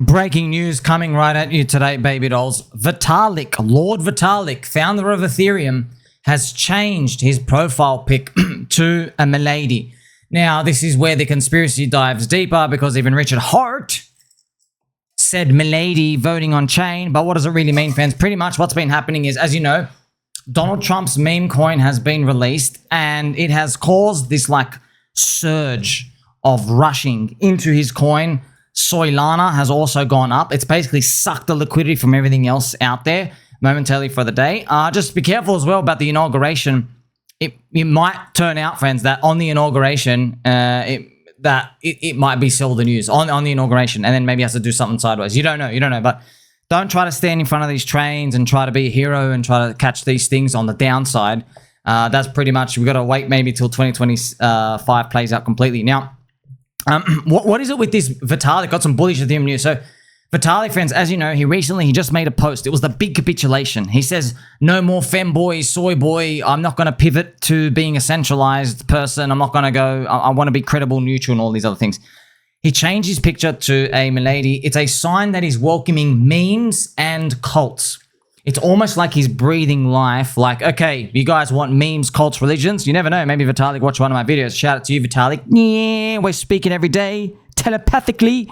Breaking news coming right at you today, baby dolls. Vitalik, Lord Vitalik, founder of Ethereum, has changed his profile pic to a Milady. Now, this is where the conspiracy dives deeper because even Richard Hart said Milady voting on chain. But what does it really mean, fans? Pretty much what's been happening is, as you know, Donald Trump's meme coin has been released and it has caused this like surge of rushing into his coin. Soylana has also gone up. It's basically sucked the liquidity from everything else out there momentarily for the day. Just be careful as well about the inauguration. It might turn out, friends, that on the inauguration, it might be sell the news on the inauguration, and then maybe has to do something sideways. You don't know. But don't try to stand in front of these trains and try to be a hero and try to catch these things on the downside. That's pretty much, we've got to wait maybe till 2025 plays out completely. Now, what is it with this Vitalik? Got some bullish Ethereum news. So Vitalik, friends, as you know, he just made a post. It was the big capitulation. He says, no more femboy, soy boy. I'm not going to pivot to being a centralized person. I'm not going to go, I want to be credible, neutral, and all these other things. He changed his picture to a Milady. It's a sign that he's welcoming memes and cults. It's almost like he's breathing life. Like, okay, you guys want memes, cults, religions? You never know. Maybe Vitalik watched one of my videos. Shout out to you, Vitalik. Yeah, we're speaking every day, telepathically.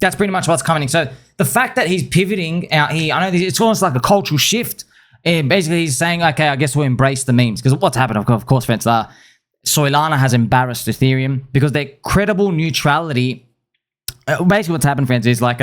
That's pretty much what's coming. So the fact that he's pivoting out here, I know it's almost like a cultural shift. And basically, he's saying, okay, I guess we'll embrace the memes. Because what's happened, of course, friends, Soylana has embarrassed Ethereum because their credible neutrality. Basically, what's happened, friends, is like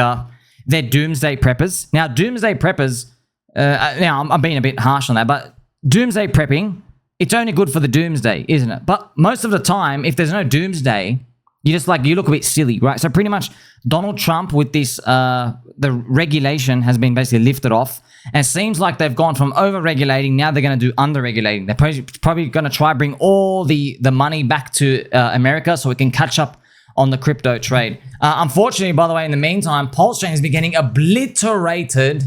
they're doomsday preppers. Now, doomsday preppers. Now, I'm being a bit harsh on that, but doomsday prepping, it's only good for the doomsday, isn't it? But most of the time, if there's no doomsday, you look a bit silly, right? So pretty much Donald Trump with this, the regulation has been basically lifted off, and it seems like they've gone from over-regulating, now they're going to do under-regulating. They're probably going to try bring all the money back to America so it can catch up on the crypto trade. Unfortunately, by the way, in the meantime, PulseChain has been getting obliterated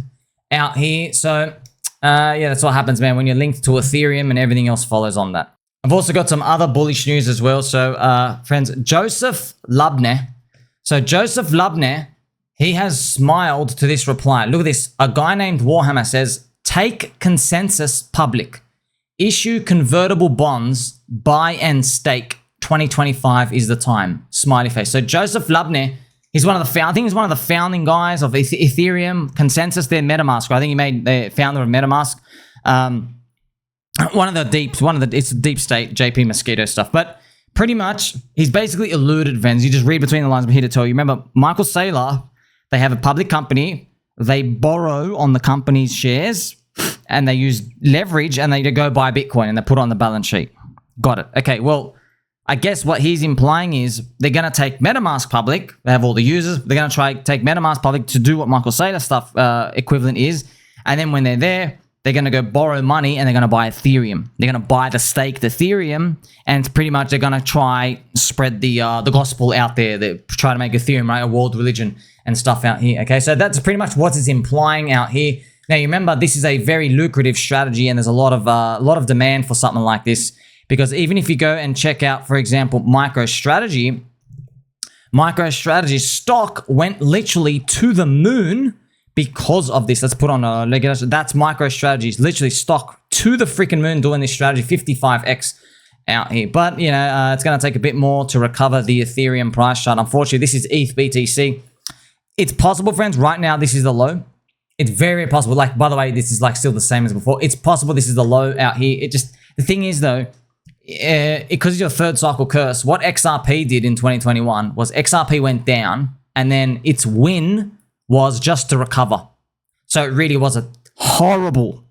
out here. So yeah, that's what happens, man, when you're linked to Ethereum and everything else follows on that. I've also got some other bullish news as well. So friends, Joseph Lubin. So Joseph Lubin, he has smiled to this reply. Look at this. A guy named Warhammer says, take consensus public, issue convertible bonds, buy and stake. 2025 is the time. Smiley face. So Joseph Lubin, he's one of the I think he's one of the founding guys of Ethereum Consensus. They're MetaMask. I think he made the founder of MetaMask. It's deep state JP Mosquito stuff. But pretty much, he's basically alluded, friends. You just read between the lines. I'm here to tell you. Remember, Michael Saylor, they have a public company. They borrow on the company's shares and they use leverage and they go buy Bitcoin and they put it on the balance sheet. Got it. Okay, well, I guess what he's implying is they're going to take MetaMask public. They have all the users. They're going to try to take MetaMask public to do what Michael Saylor stuff equivalent is. And then when they're there, they're going to go borrow money and they're going to buy Ethereum. They're going to buy the staked Ethereum, and pretty much they're going to try spread the gospel out there. They try to make Ethereum, right, a world religion and stuff out here. Okay, so that's pretty much what it's implying out here. Now, you remember, this is a very lucrative strategy, and there's a lot of demand for something like this. Because even if you go and check out, for example, MicroStrategy stock went literally to the moon because of this. Let's put on a regulation. That's MicroStrategy's literally stock to the freaking moon doing this strategy, 55x out here. But, you know, it's going to take a bit more to recover the Ethereum price chart. Unfortunately, this is ETH BTC. It's possible, friends. Right now, this is the low. It's very possible. Like, by the way, this is like still the same as before. It's possible this is the low out here. The thing is, though, because it's your third cycle curse, what XRP did in 2021 was XRP went down and then its win was just to recover. So it really was a horrible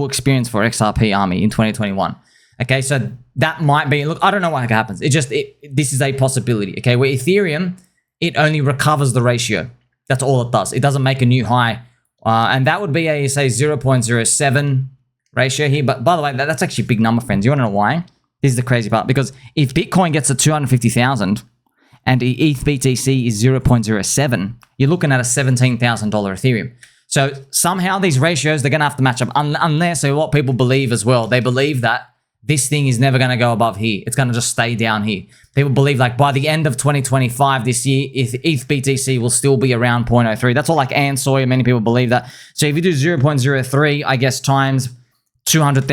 experience for XRP army in 2021. Okay, so that might be, look, I don't know what happens. This is a possibility. Okay, where Ethereum, it only recovers the ratio. That's all it does. It doesn't make a new high. And that would be a, say, 0.07 ratio here. But by the way, that's actually a big number, friends. You want to know why? This is the crazy part, because if Bitcoin gets to 250,000 and ETH BTC is 0.07, you're looking at a $17,000 Ethereum. So somehow these ratios, they're going to have to match up unless, so what people believe as well, they believe that this thing is never going to go above here. It's going to just stay down here. People believe like by the end of 2025 this year, ETH BTC will still be around 0.03. That's all like Ann Sawyer. Many people believe that. So if you do 0.03, I guess times $200,000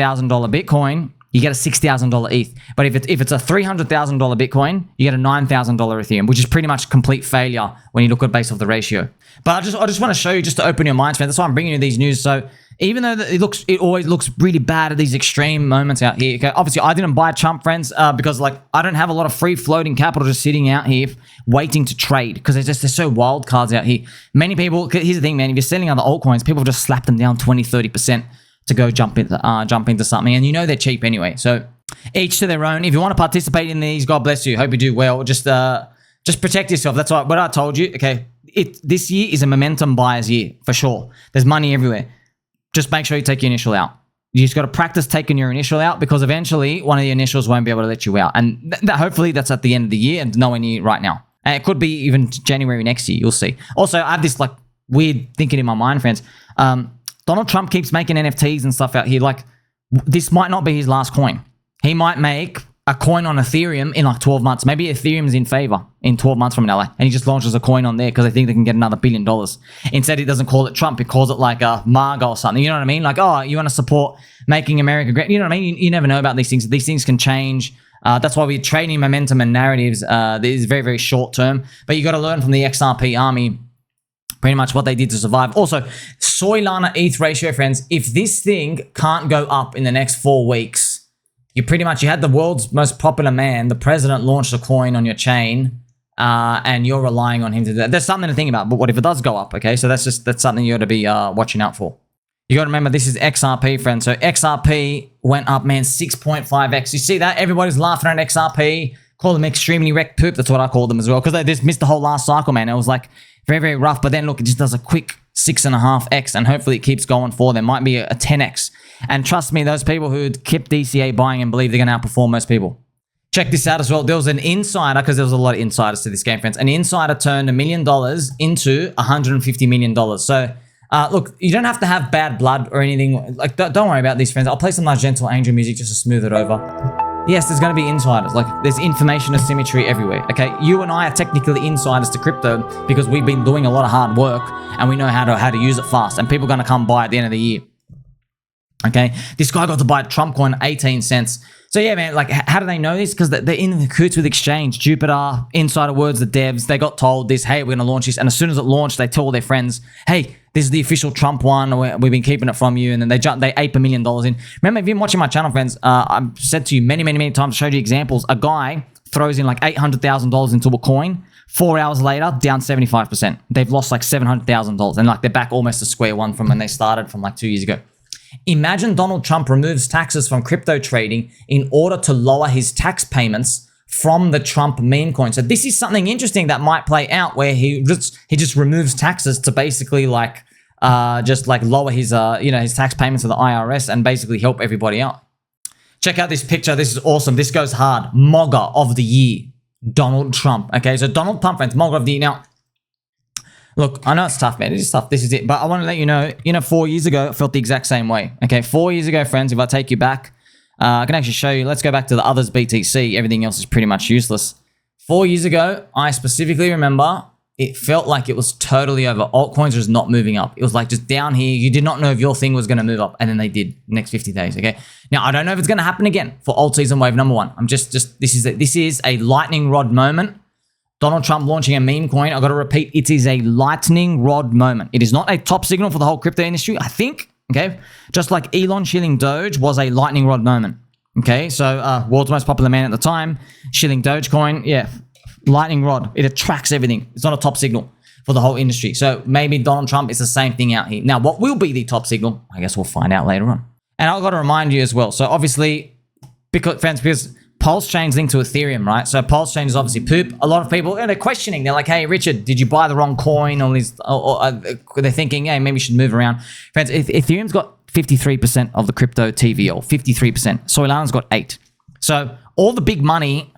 Bitcoin, you get a $6,000 ETH. But if it's a $300,000 Bitcoin, you get a $9,000 Ethereum, which is pretty much complete failure when you look at base of the ratio. But I just want to show you just to open your minds, man. That's why I'm bringing you these news. So even though it always looks really bad at these extreme moments out here. Okay, obviously I didn't buy Trump, friends, because like I don't have a lot of free floating capital just sitting out here waiting to trade because there's so wild cards out here. Many people. Here's the thing, man. If you're selling other altcoins, people just slap them down 20-30%. To go jump into something, and you know they're cheap anyway. So each to their own. If you want to participate in these, God bless you. Hope you do well. Just protect yourself. That's what I told you. Okay, this year is a momentum buyer's year for sure. There's money everywhere. Just make sure you take your initial out. You just got to practice taking your initial out because eventually one of the initials won't be able to let you out, and hopefully that's at the end of the year and nowhere near right now. And it could be even January next year. You'll see. Also, I have this like weird thinking in my mind, friends. Donald Trump keeps making NFTs and stuff out here. Like, this might not be his last coin. He might make a coin on Ethereum in like 12 months. Maybe Ethereum's in favor in 12 months from now. And he just launches a coin on there because they think they can get another $1 billion. Instead, he doesn't call it Trump. He calls it like a Mogger or something. You know what I mean? Like, oh, you want to support making America great. You know what I mean? You never know about these things. These things can change. That's why we're trading momentum and narratives. This is very, very short term. But you got to learn from the XRP army pretty much what they did to survive. Also, Soylana ETH ratio, friends. If this thing can't go up in the next 4 weeks, you had the world's most popular man, the president, launched a coin on your chain, and you're relying on him to do that. There's something to think about. But what if it does go up? Okay, so that's something you got to be watching out for. You got to remember this is XRP, friends. So XRP went up, man, 6.5x. You see that? Everybody's laughing at XRP. Call them extremely wrecked poop. That's what I call them as well because they just missed the whole last cycle, man. It was like very, very rough. But then look, it just does a quick 6.5x and hopefully it keeps going forward. There might be a 10x. And trust me, those people who kept DCA buying and believe they're going to outperform most people. Check this out as well. There was an insider, because there was a lot of insiders to this game, friends. An insider turned $1 million into $150 million. So look, you don't have to have bad blood or anything. Like, don't worry about these, friends. I'll play some nice gentle angel music just to smooth it over. Yes, there's going to be insiders. Like, there's information asymmetry everywhere, okay? You and I are technically insiders to crypto because we've been doing a lot of hard work and we know how to use it fast. And people are going to come buy at the end of the year, okay? This guy got to buy Trump coin 18 cents. So yeah, man, like, how do they know this? Because they're in the cahoots with Exchange, Jupiter, Insider Words, the devs. They got told this, hey, we're going to launch this. And as soon as it launched, they told their friends, hey, this is the official Trump one. We've been keeping it from you. And then they ape $1 million in. Remember, if you've been watching my channel, friends, I've said to you many, many, many times, showed you examples. A guy throws in like $800,000 into a coin. 4 hours later, down 75%. They've lost like $700,000. And like they're back almost to square one from when they started from like 2 years ago. Imagine Donald Trump removes taxes from crypto trading in order to lower his tax payments from the Trump meme coin. So this is something interesting that might play out where he just removes taxes to basically like just like lower his his tax payments to the IRS and basically help everybody out. Check out this picture. This is awesome. This goes hard. Mogger of the year, Donald Trump. Okay, so Donald Trump, friends, Mogger of the year. Now, look, I know it's tough, man. It is tough. This is it. But I want to let you know, 4 years ago, I felt the exact same way. Okay, 4 years ago, friends, if I take you back, I can actually show you. Let's go back to the others BTC. Everything else is pretty much useless. 4 years ago, I specifically remember it felt like it was totally over. Altcoins were just not moving up. It was like just down here. You did not know if your thing was going to move up. And then they did next 50 days, okay? Now, I don't know if it's going to happen again for Altseason wave number 1. I'm this is a lightning rod moment. Donald Trump launching a meme coin. I've got to repeat, it is a lightning rod moment. It is not a top signal for the whole crypto industry, I think, okay? Just like Elon shilling Doge was a lightning rod moment, okay? So, world's most popular man at the time, shilling Dogecoin, yeah, lightning rod. It attracts everything. It's not a top signal for the whole industry. So, maybe Donald Trump is the same thing out here. Now, what will be the top signal? I guess we'll find out later on. And I've got to remind you as well. So, obviously, because PulseChain's linked to Ethereum, right? So PulseChain is obviously poop. A lot of people, they're questioning. They're like, hey, Richard, did you buy the wrong coin? Or they're thinking, hey, maybe you should move around. Friends, Ethereum's got 53% of the crypto TVL, 53%. Solana's got 8%. So all the big money,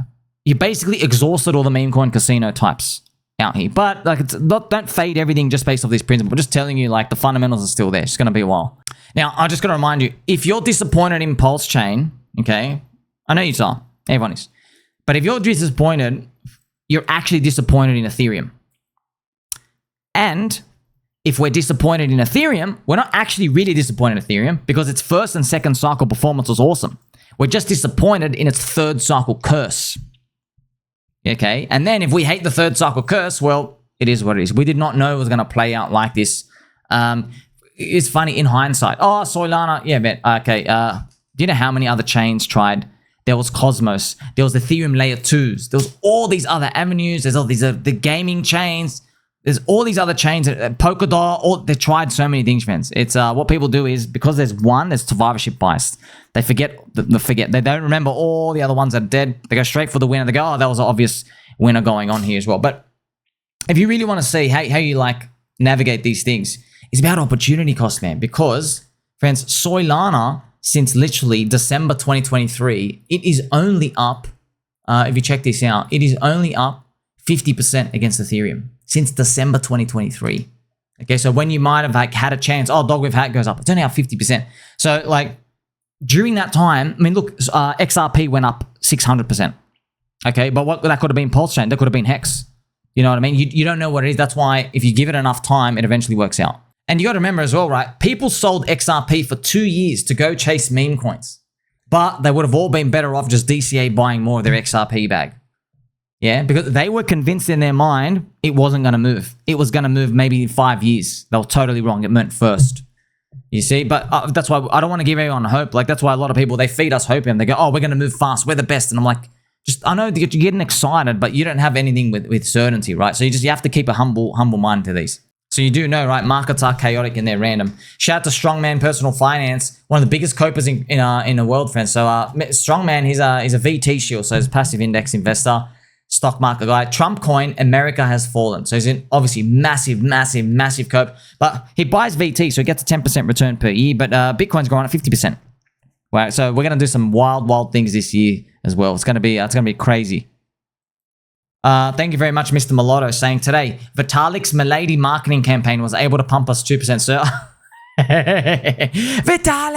you basically exhausted all the meme coin casino types out here. But like, don't fade everything just based off this principle. We're just telling you, like, the fundamentals are still there. It's going to be a while. Now, I just got to remind you, if you're disappointed in PulseChain, okay? I know you are. Everyone is. But if you're disappointed, you're actually disappointed in Ethereum. And if we're disappointed in Ethereum, we're not actually really disappointed in Ethereum because its first and second cycle performance was awesome. We're just disappointed in its third cycle curse. Okay? And then if we hate the third cycle curse, well, it is what it is. We did not know it was going to play out like this. It's funny in hindsight. Oh, Soylana. Yeah, man. Okay. Do you know how many other chains tried? There was Cosmos. There was Ethereum layer 2s. There was all these other avenues. There's all these the gaming chains. There's all these other chains. Polkadot. They tried so many things, friends. It's what people do is because there's one, there's survivorship bias. They forget. They don't remember all the other ones that are dead. They go straight for the winner. They go, oh, that was an obvious winner going on here as well. But if you really want to see how you like navigate these things, it's about opportunity cost, man. Because, friends, Soylana, since literally December 2023, it is only up, if you check this out, it is only up 50% against Ethereum since December 2023. Okay, so when you might have like had a chance, oh, DickWifButt goes up, it's only up 50%. So like during that time, I mean, look, XRP went up 600%. Okay, but what that could have been PulseChain, that could have been Hex. You know what I mean? You don't know what it is. That's why if you give it enough time, it eventually works out. And you got to remember as well, right? People sold XRP for 2 years to go chase meme coins. But they would have all been better off just DCA buying more of their XRP bag. Yeah, because they were convinced in their mind it wasn't going to move. It was going to move maybe in 5 years. They were totally wrong. It meant first. You see? But that's why I don't want to give everyone hope. Like, that's why a lot of people, they feed us hope and they go, oh, we're going to move fast. We're the best. And I'm like, I know that you're getting excited, but you don't have anything with certainty, right? So you have to keep a humble mind to these. So you do know, right? Markets are chaotic and they're random. Shout out to Strongman Personal Finance, one of the biggest copers in the world, friends. So Strongman, he's a VT shield, so he's a passive index investor, stock market guy. Trump coin, America has fallen. So he's in obviously massive cope, but he buys VT, so he gets a 10% return per year. But Bitcoin's growing at 50%. Right, so we're gonna do some wild things this year as well. It's gonna be crazy. Thank you very much, Mr. Milady, saying today, Vitalik's Milady marketing campaign was able to pump us 2%. So, Vitalik,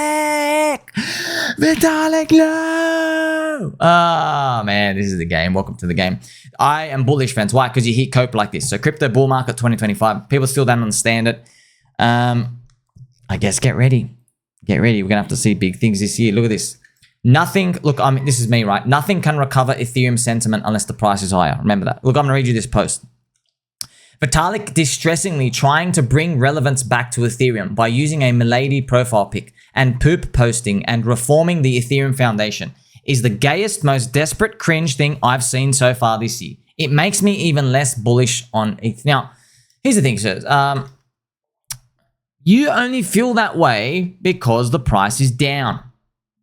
no! Oh, man, this is the game. Welcome to the game. I am bullish, friends. Why? Because you hear cope like this. So, crypto bull market 2025. People still don't understand it. I guess get ready. Get ready. We're going to have to see big things this year. Look at this. Nothing, look, I mean, this is me, right? Nothing can recover Ethereum sentiment unless the price is higher. Remember that. Look, I'm going to read you this post. Vitalik distressingly trying to bring relevance back to Ethereum by using a Milady profile pic and poop posting and reforming the Ethereum Foundation is the gayest, most desperate cringe thing I've seen so far this year. It makes me even less bullish on ETH. Now, here's the thing, sirs. You only feel that way because the price is down.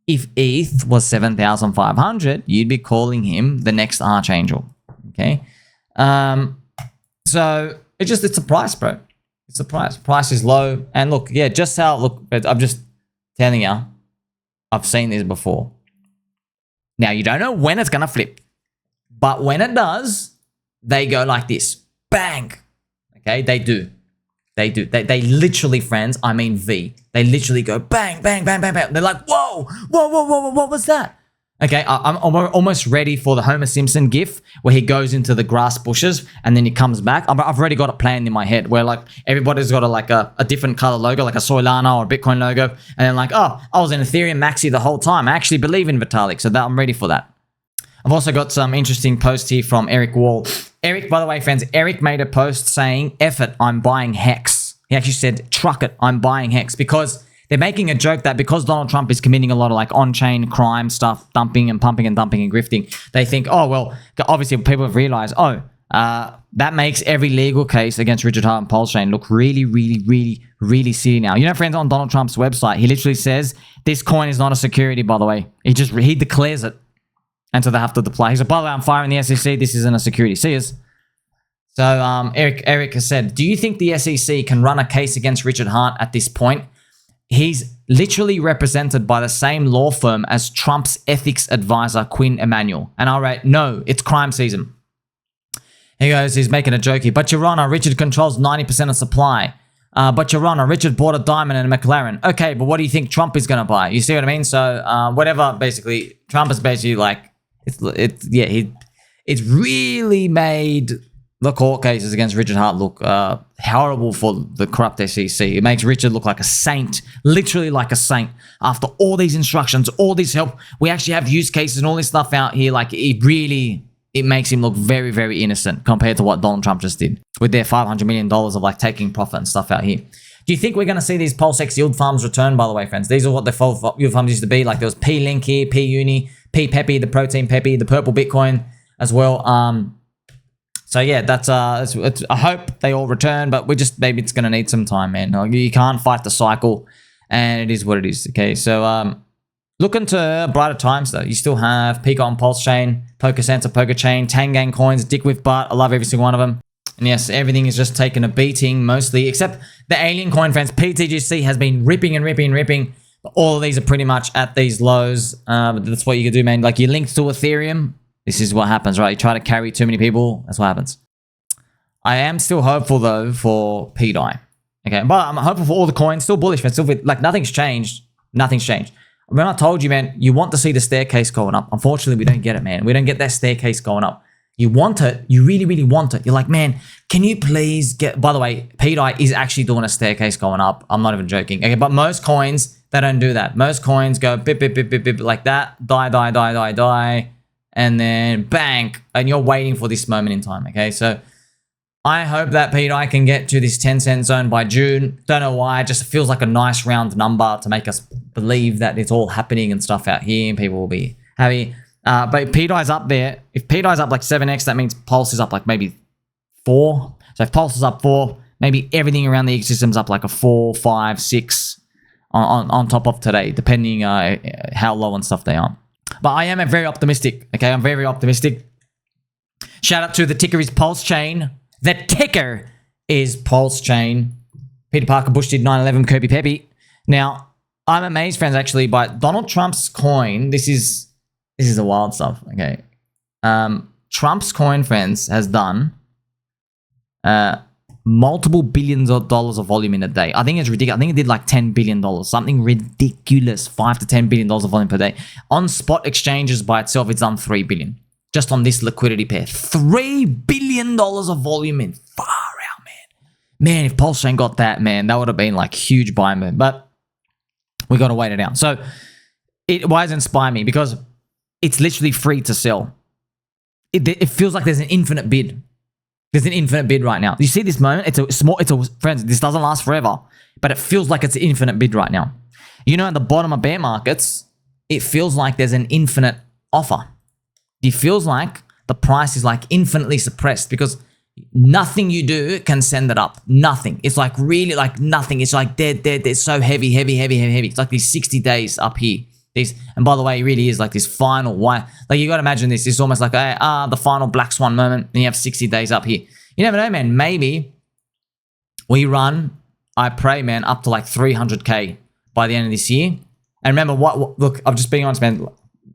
If ETH was 7,500, you'd be calling him the next Archangel. Okay. So it's a price, bro. It's a price. Price is low. And look, yeah, just how, look, I'm just telling you, I've seen this before. Now, you don't know when it's going to flip, but when it does, they go like this. Bang. Okay. They do. They do. They literally, friends, I mean V. They literally go bang, bang, bang, bang, bang. They're like, whoa, what was that? Okay, I'm almost ready for the Homer Simpson gif where he goes into the grass bushes and then he comes back. I've already got it planned in my head where like everybody's got a different color logo, like a Soylana or a Bitcoin logo. And then like, oh, I was an Ethereum maxi the whole time. I actually believe in Vitalik, so that I'm ready for that. I've also got some interesting posts here from Eric Wall. Eric, by the way, friends, Eric made a post saying, F it, I'm buying Hex. He actually said, truck it, I'm buying Hex, because they're making a joke that because Donald Trump is committing a lot of like on-chain crime stuff, dumping and pumping and dumping and grifting, they think, oh, well, obviously people have realized, that makes every legal case against Richard Heart and PulseChain look really silly now. You know, friends, on Donald Trump's website, he literally says, this coin is not a security, by the way. He declares it. And so they have to deploy. He said, by the way, I'm firing the SEC. This isn't a security. See us. So Eric has said, do you think the SEC can run a case against Richard Heart at this point? He's literally represented by the same law firm as Trump's ethics advisor, Quinn Emanuel. And I write, no, it's crime season. He goes, he's making a joke here. But Your Honor, Richard controls 90% of supply. But you're on a Richard bought a diamond and a McLaren. Okay, but what do you think Trump is going to buy? You see what I mean? So whatever, basically, Trump is basically like, it's really made the court cases against Richard Hart look horrible for the corrupt SEC. It makes Richard look like a saint, literally like a saint. After all these instructions, all this help, we actually have use cases and all this stuff out here. Like it makes him look very, very innocent compared to what Donald Trump just did with their $500 million of like taking profit and stuff out here. Do you think we're going to see these PulseX yield farms return, by the way, friends? These are what the yield farms used to be. Like there was P-Link here, P-Uni, P-Peppy, the protein Peppy, the purple Bitcoin as well. So yeah, that's I hope they all return, but maybe it's going to need some time, man. You can't fight the cycle, and it is what it is, okay? So look into brighter times, though. You still have Pika on PulseChain, PokerSense, PokerChain, Tangang coins, DickWifButt. I love every single one of them. And yes, everything is just taking a beating mostly, except the alien coin, friends. PTGC has been ripping and ripping and ripping. All of these are pretty much at these lows. But that's what you can do, man. Like you linked to Ethereum. This is what happens, right? You try to carry too many people. That's what happens. I am still hopeful, though, for pDAI. Okay, but I'm hopeful for all the coins. Still bullish, man. Still, like, nothing's changed. Nothing's changed. When I told you, man, you want to see the staircase going up. Unfortunately, we don't get it, man. We don't get that staircase going up. You want it. You really, really want it. You're like, man, can you please get... By the way, pDAI is actually doing a staircase going up. I'm not even joking. Okay, but most coins, they don't do that. Most coins go bip, bip, bip, bip, bip, like that. Die, die, die, die, die. And then bang. And you're waiting for this moment in time, okay? So I hope that pDAI can get to this 10-cent zone by June. Don't know why. It just feels like a nice round number to make us believe that it's all happening and stuff out here and people will be happy. But pDAI's up there. If pDAI's up like 7x, that means Pulse is up like maybe 4. So if Pulse is up 4, maybe everything around the ecosystem's up like a 4, 5, 6 on top of today, depending how low and stuff they are. But I am very optimistic, okay? I'm very, very optimistic. Shout out to the ticker is PulseChain. The ticker is PulseChain. Peter Parker Bush did 9/11 Kirby Peppy. Now, I'm amazed, friends, actually, by Donald Trump's coin. This is the wild stuff, okay? Trump's coin, friends, has done multiple billions of dollars of volume in a day. I think it's ridiculous. I think it did like $10 billion, something ridiculous, $5 to $10 billion of volume per day. On spot exchanges by itself, it's done $3 billion. Just on this liquidity pair. $3 billion of volume in. Far out, man. Man, if PulseChain got that, man, that would have been like huge buy move. But we got to wait it out. So why does it inspire me? Because it's literally free to sell. It feels like there's an infinite bid. There's an infinite bid right now. You see this moment? Friends, this doesn't last forever, but it feels like it's an infinite bid right now. You know, at the bottom of bear markets, it feels like there's an infinite offer. It feels like the price is like infinitely suppressed because nothing you do can send it up. Nothing. It's like really like nothing. It's like dead. It's so heavy. It's like these 60 days up here. And by the way, it really is like this final white. Like you got to imagine this. It's almost like the final black swan moment. And you have 60 days up here. You never know, man. Maybe we run, I pray, man, up to like 300K by the end of this year. And remember look, I'm just being honest, man.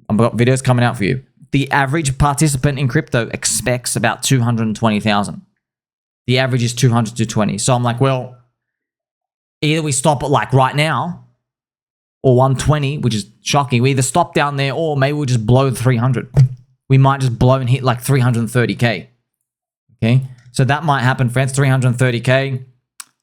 I've got videos coming out for you. The average participant in crypto expects about 220,000. The average is 200 to 20. So I'm like, well, either we stop at like right now or 120, which is shocking. We either stop down there or maybe we'll just blow 300. We might just blow and hit like 330K. Okay. So that might happen, friends, 330K.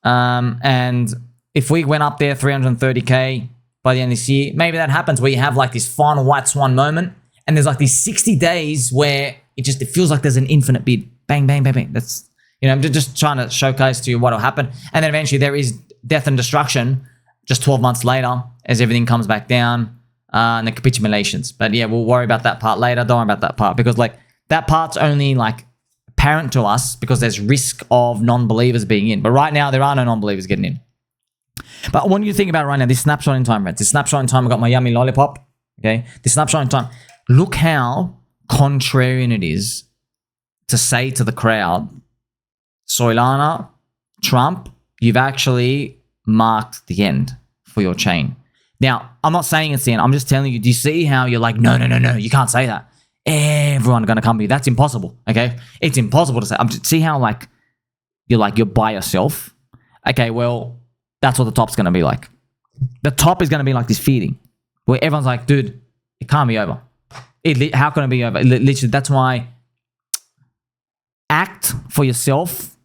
And if we went up there 330K by the end of this year, maybe that happens where you have like this final white swan moment. And there's like these 60 days where it feels like there's an infinite bid. Bang, bang, bang, bang. That's, I'm just trying to showcase to you what will happen. And then eventually there is death and destruction just 12 months later as everything comes back down and the capitulations. But yeah, we'll worry about that part later. Don't worry about that part because like that part's only like apparent to us because there's risk of non-believers being in. But right now there are no non-believers getting in. But I want you to think about right now, this snapshot in time, friends. This snapshot in time, I got my yummy lollipop. Okay. This snapshot in time. Look how contrarian it is to say to the crowd, Soylana, Trump, you've actually marked the end for your chain. Now, I'm not saying it's the end. I'm just telling you, do you see how you're like, no, you can't say that. Everyone's going to come to you. That's impossible, okay? It's impossible to say. See how like you're by yourself? Okay, well, that's what the top's going to be like. The top is going to be like this feeding, where everyone's like, dude, it can't be over. How can it be over? Literally, that's why act for yourself.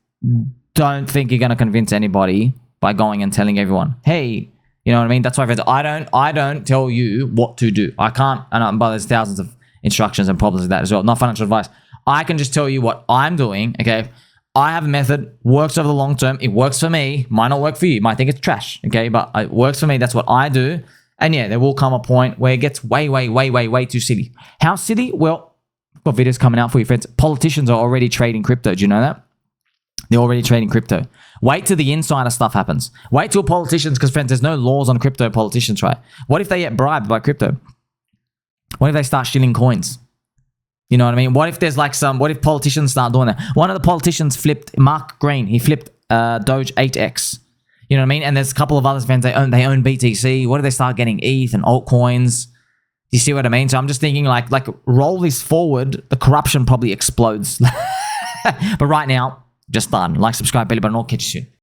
Don't think you're going to convince anybody by going and telling everyone, hey, you know what I mean? That's why I don't tell you what to do. I can't, but there's thousands of instructions and problems with that as well. Not financial advice. I can just tell you what I'm doing, okay? I have a method, works over the long term. It works for me. Might not work for you. You might think it's trash, okay? But it works for me. That's what I do. And yeah, there will come a point where it gets way too silly. How silly? Well, I've got videos coming out for you, friends. Politicians are already trading crypto. Do you know that? They're already trading crypto. Wait till the insider stuff happens. Wait till politicians, because friends, there's no laws on crypto politicians, right? What if they get bribed by crypto? What if they start shilling coins? You know what I mean? What if there's like what if politicians start doing that? One of the politicians flipped, Mark Green, he flipped Doge 8x. You know what I mean? And there's a couple of others, friends, they own BTC. What if they start getting ETH and altcoins? You see what I mean? So I'm just thinking like roll this forward, the corruption probably explodes. But right now, just done. Like, subscribe, belly button, I'll catch you soon.